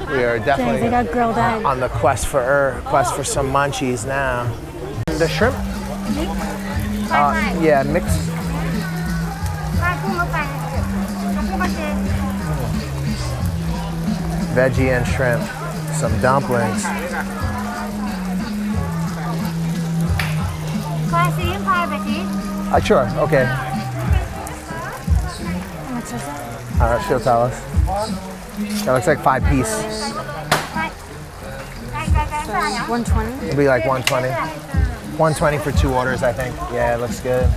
we are definitely They got grilled egg. on the quest for some munchies now. The shrimp? Yeah, mixed. Veggie and shrimp. Some dumplings. Sure, okay. She'll tell us. That looks like 5 piece. 120. It'll be like 120. 120 for 2 orders, I think. Yeah, it looks good.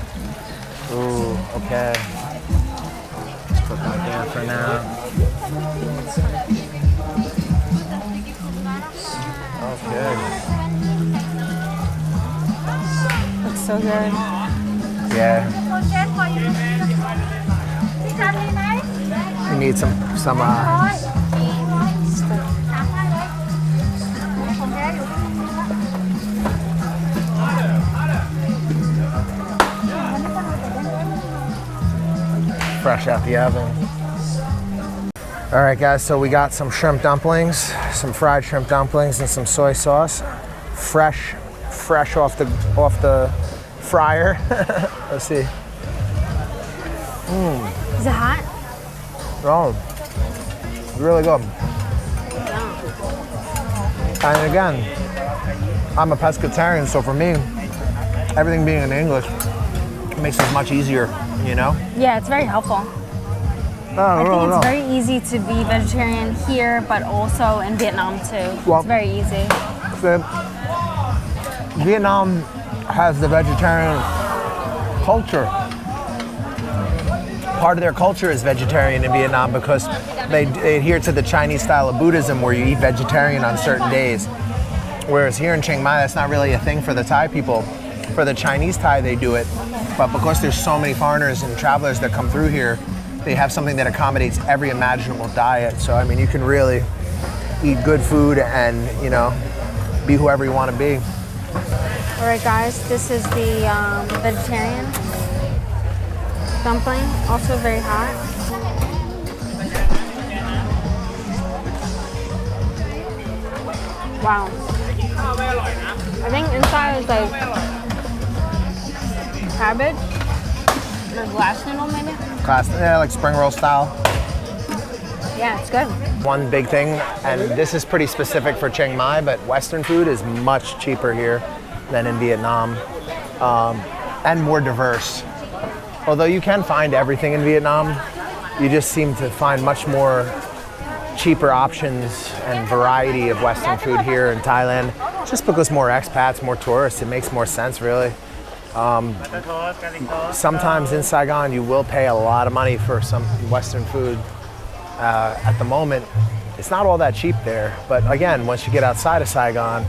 Ooh, okay. Let's put that there for now. Okay. Looks so good. Yeah. You need some fresh out the oven. All right, guys, so we got some shrimp dumplings, some fried shrimp dumplings and some soy sauce. Fresh off the fryer. Let's see. Is it hot? Oh, really good. And again, I'm a pescatarian, so for me, everything being in English makes it much easier, you know? Yeah, it's very helpful. I think it's very easy to be vegetarian here, but also in Vietnam too. Well, it's very easy. Vietnam has the vegetarian culture. Part of their culture is vegetarian in Vietnam because they adhere to the Chinese style of Buddhism where you eat vegetarian on certain days. Whereas here in Chiang Mai, that's not really a thing for the Thai people. For the Chinese Thai, they do it. But because there's so many foreigners and travelers that come through here, they have something that accommodates every imaginable diet. So, I mean, you can really eat good food and, you know, be whoever you want to be. All right, guys, this is the vegetarian dumpling, also very hot. Wow. I think inside is like cabbage or glass noodle maybe? Yeah, like spring roll style. Yeah, it's good. One big thing, and this is pretty specific for Chiang Mai, but Western food is much cheaper here than in Vietnam, and more diverse. Although you can find everything in Vietnam, you just seem to find much more cheaper options and variety of Western food here in Thailand, just because more expats, more tourists, it makes more sense really. Sometimes in Saigon you will pay a lot of money for some Western food. At the moment, it's not all that cheap there, but again, once you get outside of Saigon,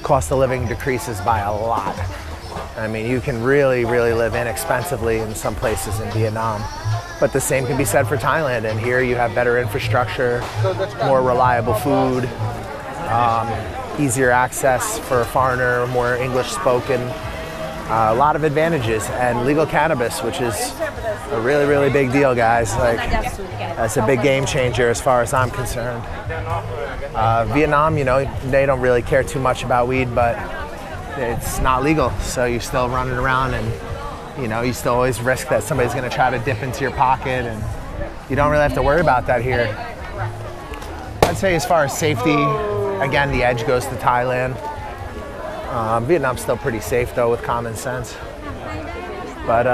cost of living decreases by a lot. I mean, you can really, really live inexpensively in some places in Vietnam. But the same can be said for Thailand, and here you have better infrastructure, more reliable food, easier access for a foreigner, more English spoken, a lot of advantages, and legal cannabis, which is a really, really big deal, guys. Like, that's a big game changer as far as I'm concerned. Vietnam, you know, they don't really care too much about weed, but it's not legal, so you're still running around and, you know, you still always risk that somebody's gonna try to dip into your pocket, and you don't really have to worry about that here. I'd say as far as safety, again, the edge goes to Thailand. Vietnam's still pretty safe though with common sense. But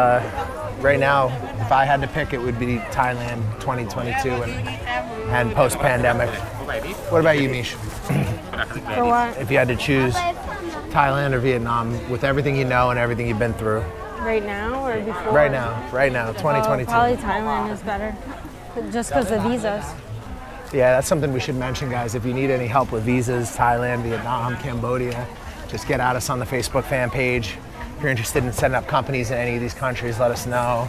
right now, if I had to pick, it would be Thailand 2022 and post-pandemic. What about you, Mish? For what? If you had to choose Thailand or Vietnam with everything you know and everything you've been through. Right now or before? Right now, 2022. Probably Thailand is better, just because of visas. Yeah, that's something we should mention, guys. If you need any help with visas, Thailand, Vietnam, Cambodia, just get at us on the Facebook fan page. If you're interested in setting up companies in any of these countries, let us know.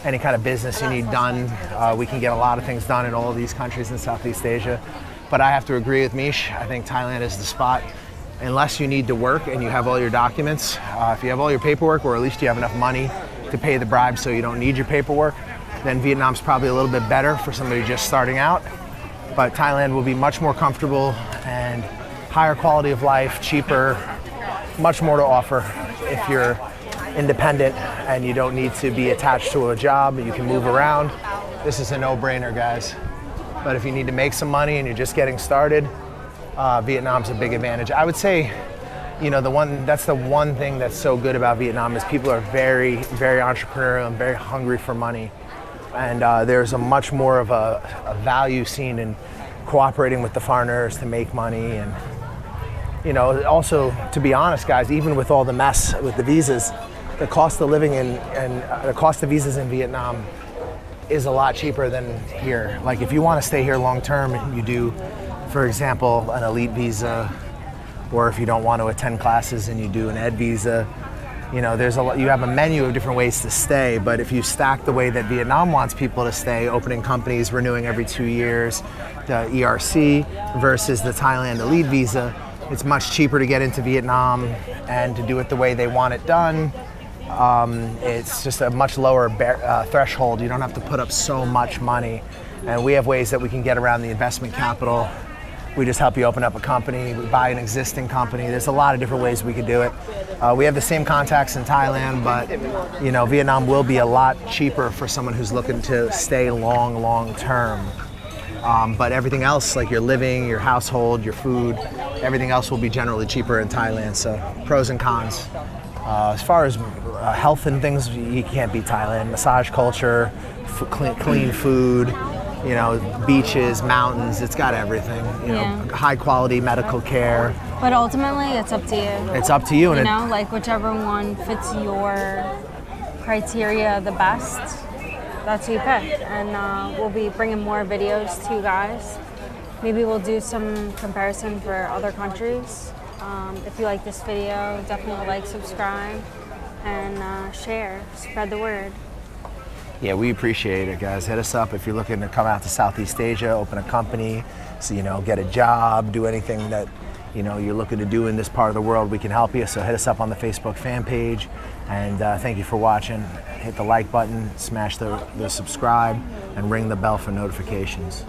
Any kind of business you need done, we can get a lot of things done in all of these countries in Southeast Asia. But I have to agree with Mish. I think Thailand is the spot. Unless you need to work and you have all your documents, if you have all your paperwork, or at least you have enough money to pay the bribe so you don't need your paperwork, then Vietnam's probably a little bit better for somebody just starting out. But Thailand will be much more comfortable and higher quality of life, cheaper, much more to offer if you're independent and you don't need to be attached to a job. You can move around. This is a no-brainer, guys. But if you need to make some money and you're just getting started, Vietnam's a big advantage. I would say, you know, that's the one thing that's so good about Vietnam is people are very, very entrepreneurial and very hungry for money. And there's a much more of a value seen in cooperating with the foreigners to make money. And, you know, also, to be honest, guys, even with all the mess with the visas, the cost of living and the cost of visas in Vietnam is a lot cheaper than here. Like if you want to stay here long term, you do, for example, an elite visa, or if you don't want to attend classes and you do an ed visa, you know, you have a menu of different ways to stay. But if you stack the way that Vietnam wants people to stay, opening companies, renewing every 2 years, the ERC versus the Thailand elite visa, it's much cheaper to get into Vietnam and to do it the way they want it done. It's just a much lower threshold. You don't have to put up so much money. And we have ways that we can get around the investment capital. We just help you open up a company, we buy an existing company. There's a lot of different ways we could do it. We have the same contacts in Thailand, but you know, Vietnam will be a lot cheaper for someone who's looking to stay long term. But everything else, like your living, your household, your food, everything else will be generally cheaper in Thailand. So pros and cons. As far as health and things, you can't beat Thailand. Massage culture, clean food, you know, beaches, mountains, it's got everything. You know, high quality medical care. But ultimately, it's up to you. It's up to you. You know, like whichever one fits your criteria the best, that's who you pick. And we'll be bringing more videos to you guys. Maybe we'll do some comparison for other countries. If you like this video, definitely like, subscribe, and share. Spread the word. Yeah, we appreciate it, guys. Hit us up if you're looking to come out to Southeast Asia, open a company, so, you know, get a job, do anything that, you know, you're looking to do in this part of the world. We can help you. So hit us up on the Facebook fan page. And thank you for watching. Hit the like button, smash the subscribe, and ring the bell for notifications.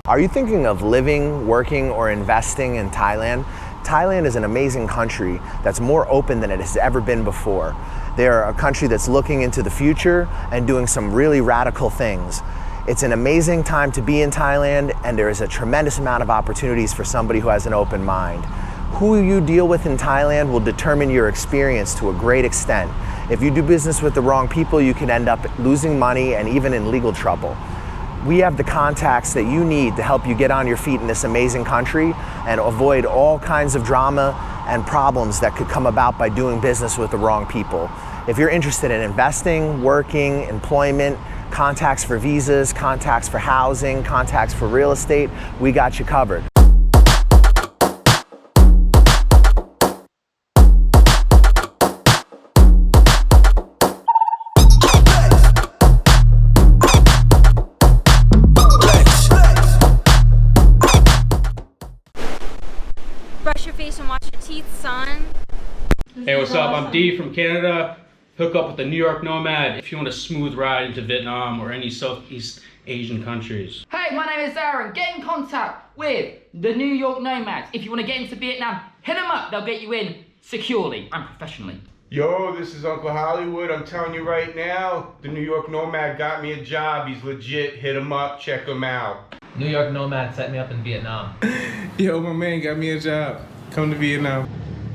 Are you thinking of living, working, or investing in Thailand? Thailand is an amazing country that's more open than it has ever been before. They're a country that's looking into the future and doing some really radical things. It's an amazing time to be in Thailand, and there is a tremendous amount of opportunities for somebody who has an open mind. Who you deal with in Thailand will determine your experience to a great extent. If you do business with the wrong people, you can end up losing money and even in legal trouble. We have the contacts that you need to help you get on your feet in this amazing country and avoid all kinds of drama and problems that could come about by doing business with the wrong people. If you're interested in investing, working, employment, contacts for visas, contacts for housing, contacts for real estate, we got you covered. Brush your face and wash your teeth, son. Hey, what's up? I'm D from Canada. Hook up with the New York Nomad if you want a smooth ride into Vietnam or any Southeast Asian countries. Hey, my name is Aaron. Get in contact with the New York Nomads. If you want to get into Vietnam, hit them up. They'll get you in securely and professionally. Yo, this is Uncle Hollywood. I'm telling you right now, the New York Nomad got me a job. He's legit. Hit him up. Check him out. New York Nomad set me up in Vietnam. Yo, my man got me a job. Come to Vietnam.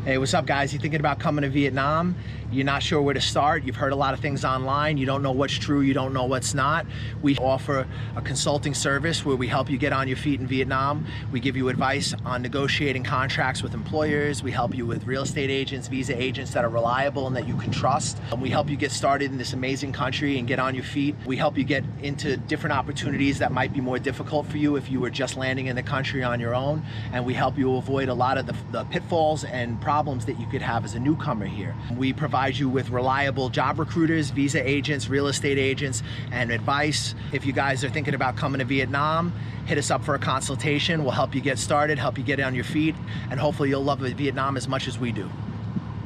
Hey, what's up, guys? You thinking about coming to Vietnam? You're not sure where to start? You've heard a lot of things online. You don't know what's true. You don't know what's not. We offer a consulting service where we help you get on your feet in Vietnam. We give you advice on negotiating contracts with employers. We help you with real estate agents, visa agents that are reliable and that you can trust. We help you get started in this amazing country and get on your feet. We help you get into different opportunities that might be more difficult for you if you were just landing in the country on your own. And we help you avoid a lot of the pitfalls and problems that you could have as a newcomer here. We provide you with reliable job recruiters, visa agents, real estate agents, and advice. If you guys are thinking about coming to Vietnam, hit us up for a consultation. We'll help you get started, help you get on your feet, and hopefully you'll love Vietnam as much as we do.